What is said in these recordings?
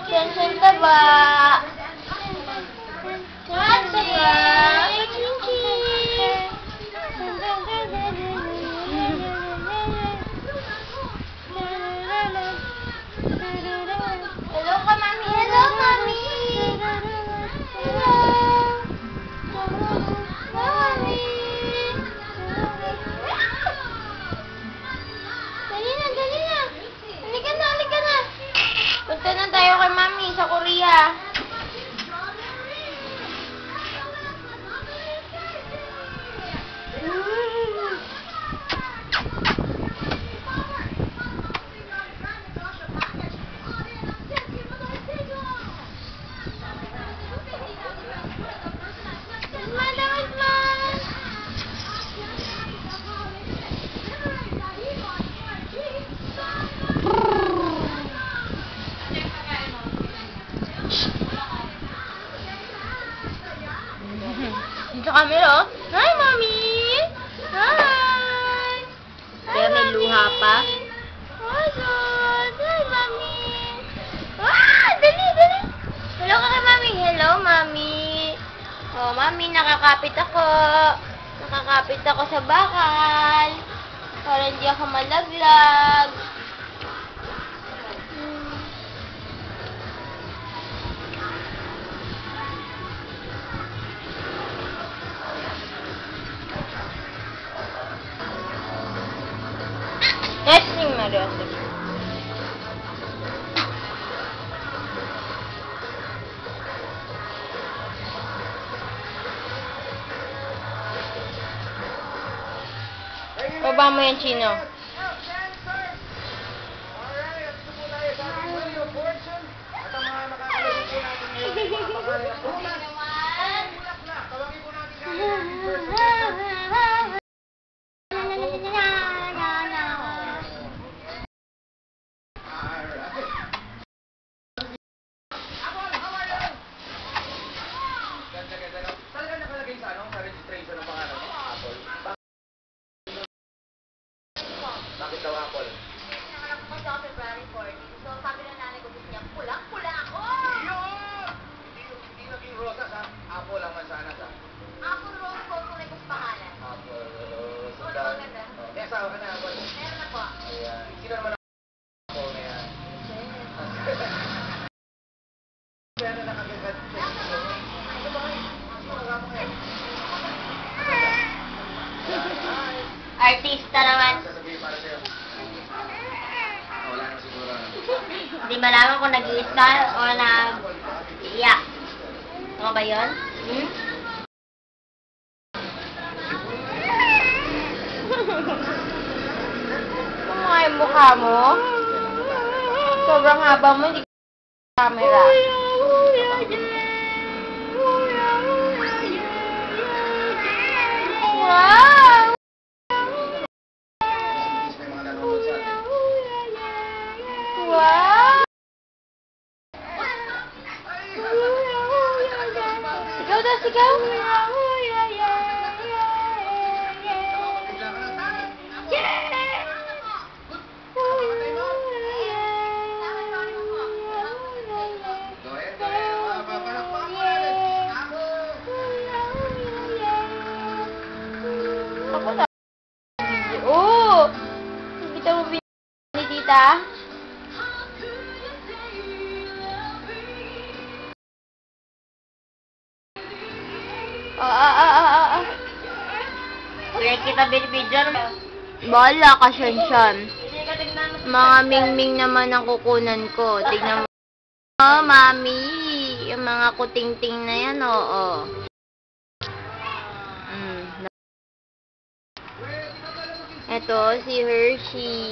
Saan taba? Saan taba? Hello ka, Mami. Hello, Mami. Hello. Mami. Dali na, dali na. Halika na, halika na. Punta na tayo kay Mami sa Korea. Dito kami, oh. Hi, Mami! Hi! Kaya may luha pa. Hi, God! Hi, Mami! Ah! Dali, dali! Hello ka kay Mami! Hello, Mami! Oh, Mami, nakakapit ako. Nakakapit ako sa bakal. Para hindi ako malaglag. Testing Maria. Baba mo yan, Chino. Bakit daw Apple? Nanganak ko sa February 14. So, sabi ng nanay ko, gusto niya, pulang-pula ako! Yun! Hindi naging rosas, ha? Apple ang mansanas, ha? Apple Rose ko, tunay kong pangalan. Apple Rose. Oo, maganda. May asawa ka na, Apple? Meron na po. Ayan. Sino naman ang Apple na yan? Kaya na nakagagat. Ano ba kayo? Ano ba kayo? Artista naman. Sasabihin para sa'yo. Wala na siguro. Hindi malaman kung nag-iis ka o nag-iyak. Ano ba yun? Hmm? Kumukha yung mukha mo. Sobrang haba mo, hindi ka camera. Wow! May mga nanonood sa atin. Wow! Sigaw daw, sigaw! Ako na. Oh! Kita mo ni tita? Kaya kita binibidyan. Bahala ka, Shanshan. Mga mingming naman ang kukunan ko. Tignan mo. Oh, Mami. Yung mga kuting-ting na yan, oo. Ito, si Hershey.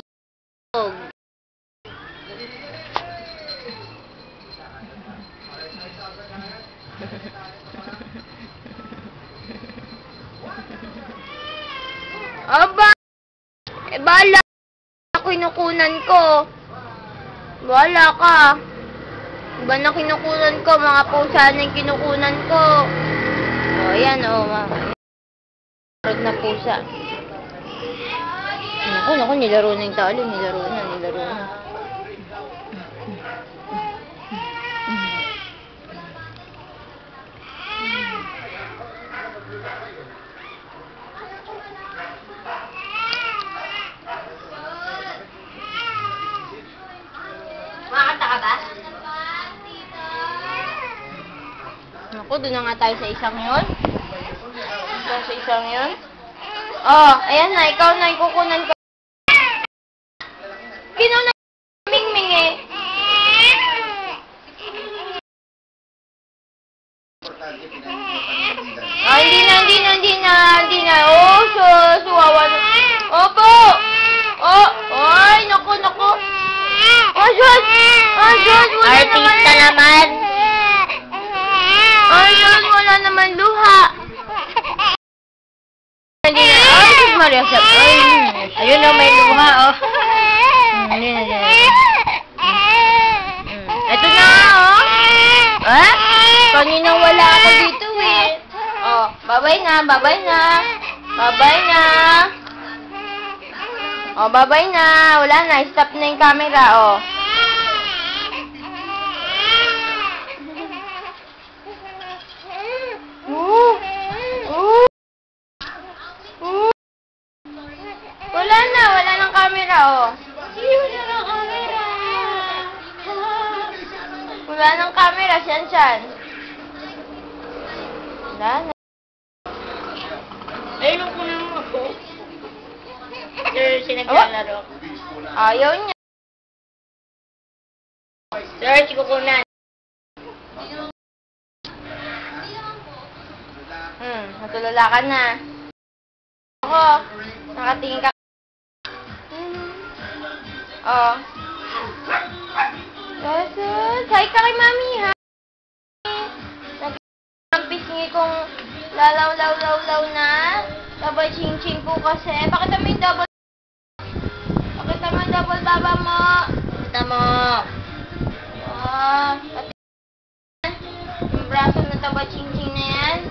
Aba! Eh, bahala na kinukunan ko. Bahala ka. Iba na kinukunan ko, mga pusa na yung kinukunan ko. O, ayan, o. Marod na pusa. Naku, nilaro na yung talo. Nilaro na. Naku, doon na nga tayo sa isang yun. Sa isang yun. Oh, ayan na. Ikaw na. Ikukunan ko. Kinunan Mingming eh. Ah, hindi na. Oh, suwawa na. Opo! Oh, ay, naku. Oh, Diyos! Wala Artista naman. Ay, Diyos, wala naman luha. Hindi na. Ay, Diyos Maria. Ayun na, may luha, oh. Hindi na. Ito na, oh. Eh? Kanina wala ako dito, eh. Oh, babay na. Oh, babay na. Wala na. Stop na yung camera, oh. Wala nang camera, oh. Wala nang camera, Sian. Wala na. Ayun ko na mo ako. Sir, sinaglalaro. Ayaw niya. Sir, sikukunan. Natulala ka na. Ako, nakatingin ka. Oh. Jesus, hi ka kay Mami, ha? Nag-pisngi kong lalaw na. Double ching-ching po kasi. Pakita mo yung double. Pakita mo yung double baba mo. Kita mo. Oh. Yung braso na double ching-ching na yan.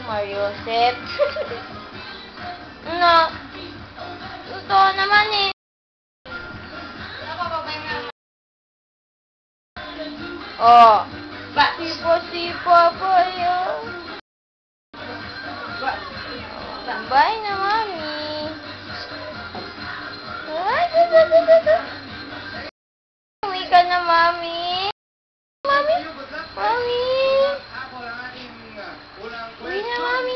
Mario Joseph. Ano? Totoo naman eh. Oh. Sipo po yun. Bye na, Mami. Ay, uwi ka na, Mami. Mami. Uwi na, Mami.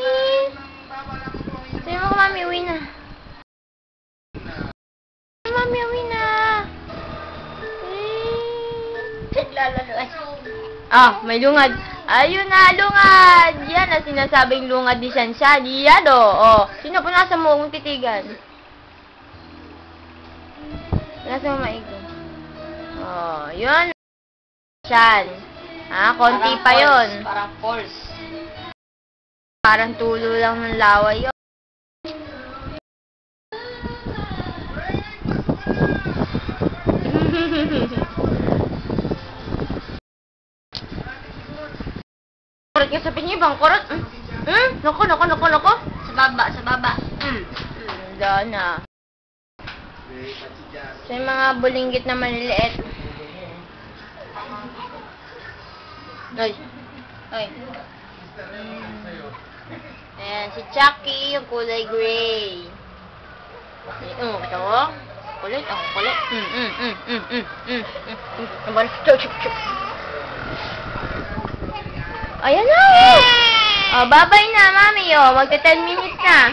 Sabi mo ko, Mami, uwi na. Mami, uwi na. Naglalaroan. Ah, may lungad. Ayun na, lungad. Yan na sinasabing lungad ni Shanshan. Yan o. Oh. Sino po nasa mo kung titigan? Nasa mo maigi. Oh, yun. Shan. Ah, konti pa yun. Parang false. Parang tulo lang ng laway yun. Kurot ka sa pinyibang, kurot. Naku. Sa baba. Wala na. Sa mga bulinggit na maliliit. Ay. Ayan, si Chucky, yung kulay gray. Ito mo? Kulit, ako kulit. Ayan na! Oh, babay na, Mami. Oh, magta 10 minutes na.